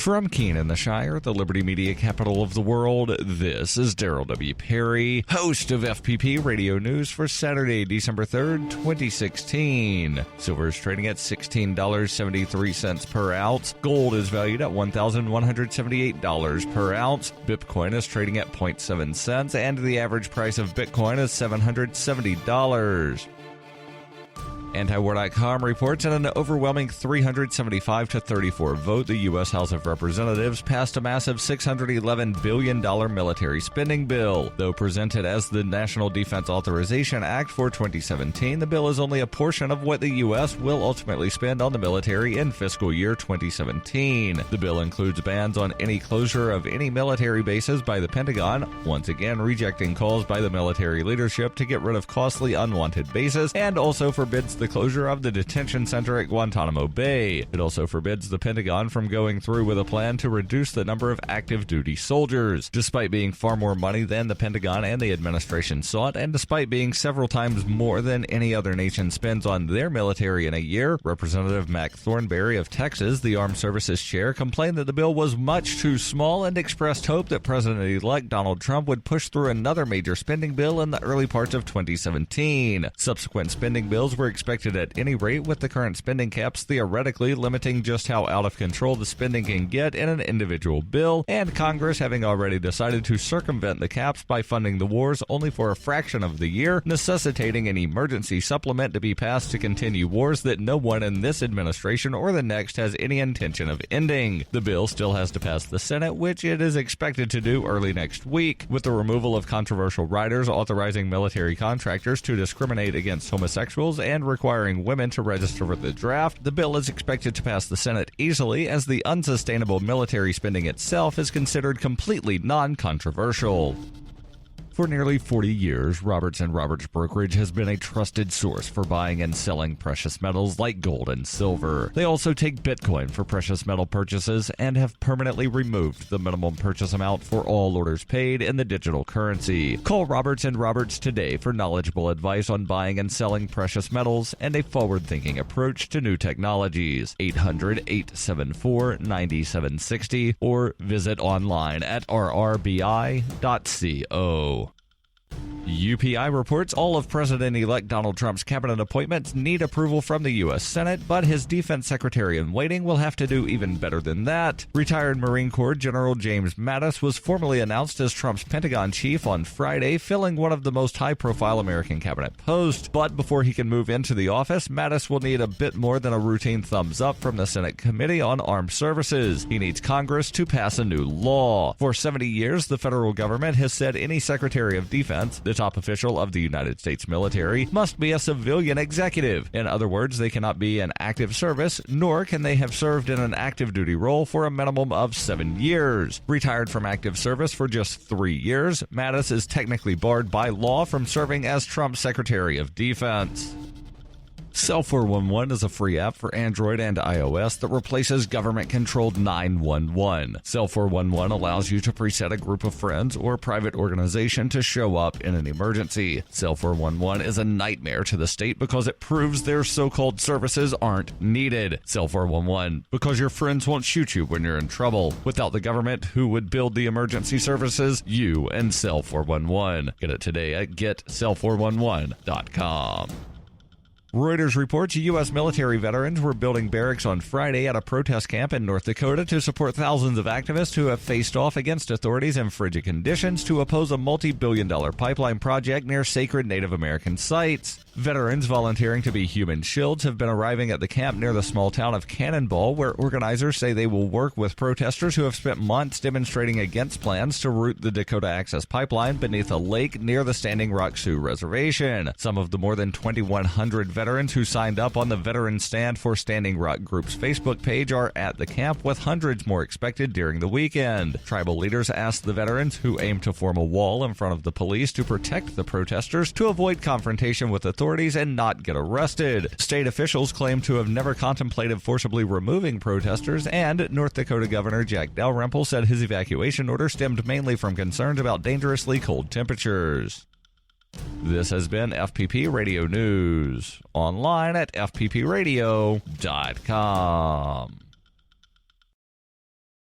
From Keene in the Shire, the Liberty Media capital of the world, this is Daryl W. Perry, host of FPP Radio News for Saturday, December 3rd, 2016. Silver is trading at $16.73 per ounce. Gold is valued at $1,178 per ounce. Bitcoin is trading at 0.7 cents, and the average price of Bitcoin is $770. Antiwar.com reports in an overwhelming 375-34 vote, the U.S. House of Representatives passed a massive $611 billion military spending bill. Though presented as the National Defense Authorization Act for 2017, the bill is only a portion of what the U.S. will ultimately spend on the military in fiscal year 2017. The bill includes bans on any closure of any military bases by the Pentagon, once again rejecting calls by the military leadership to get rid of costly unwanted bases, and also forbids the closure of the detention center at Guantanamo Bay. It also forbids the Pentagon from going through with a plan to reduce the number of active duty soldiers. Despite being far more money than the Pentagon and the administration sought, and despite being several times more than any other nation spends on their military in a year, Representative Mac Thornberry of Texas, the Armed Services Chair, complained that the bill was much too small and expressed hope that President-elect Donald Trump would push through another major spending bill in the early parts of 2017. Subsequent spending bills were expected at any rate, with the current spending caps theoretically limiting just how out of control the spending can get in an individual bill, and Congress having already decided to circumvent the caps by funding the wars only for a fraction of the year, necessitating an emergency supplement to be passed to continue wars that no one in this administration or the next has any intention of ending. The bill still has to pass the Senate, which it is expected to do early next week, with the removal of controversial riders authorizing military contractors to discriminate against homosexuals and requiring women to register for the draft. The bill is expected to pass the Senate easily, as the unsustainable military spending itself is considered completely non-controversial. For nearly 40 years, Roberts & Roberts Brokerage has been a trusted source for buying and selling precious metals like gold and silver. They also take Bitcoin for precious metal purchases and have permanently removed the minimum purchase amount for all orders paid in the digital currency. Call Roberts & Roberts today for knowledgeable advice on buying and selling precious metals and a forward-thinking approach to new technologies. 800-874-9760 or visit online at rrbi.co. UPI reports all of President-elect Donald Trump's cabinet appointments need approval from the U.S. Senate, but his defense secretary-in-waiting will have to do even better than that. Retired Marine Corps General James Mattis was formally announced as Trump's Pentagon chief on Friday, filling one of the most high-profile American cabinet posts. But before he can move into the office, Mattis will need a bit more than a routine thumbs up from the Senate Committee on Armed Services. He needs Congress to pass a new law. For 70 years, the federal government has said any Secretary of Defense, the top official of the United States military, must be a civilian executive. In other words, they cannot be in active service, nor can they have served in an active duty role for a minimum of 7 years. Retired from active service for just 3 years, Mattis is technically barred by law from serving as Trump's Secretary of Defense. Cell 411 is a free app for Android and iOS that replaces government-controlled 911. Cell 411 allows you to preset a group of friends or private organization to show up in an emergency. Cell 411 is a nightmare to the state because it proves their so-called services aren't needed. Cell 411, because your friends won't shoot you when you're in trouble. Without the government, who would build the emergency services? You and Cell 411. Get it today at getcell411.com. Reuters reports U.S. military veterans were building barracks on Friday at a protest camp in North Dakota to support thousands of activists who have faced off against authorities in frigid conditions to oppose a multi-billion-dollar pipeline project near sacred Native American sites. Veterans volunteering to be human shields have been arriving at the camp near the small town of Cannonball, where organizers say they will work with protesters who have spent months demonstrating against plans to route the Dakota Access Pipeline beneath a lake near the Standing Rock Sioux Reservation. Some of the more than 2,100 veterans who signed up on the Veteran Stand for Standing Rock Group's Facebook page are at the camp, with hundreds more expected during the weekend. Tribal leaders asked the veterans, who aim to form a wall in front of the police to protect the protesters, to avoid confrontation with authorities and not get arrested. State officials claim to have never contemplated forcibly removing protesters, and North Dakota Governor Jack Dalrymple said his evacuation order stemmed mainly from concerns about dangerously cold temperatures. This has been FPP Radio News, online at fppradio.com.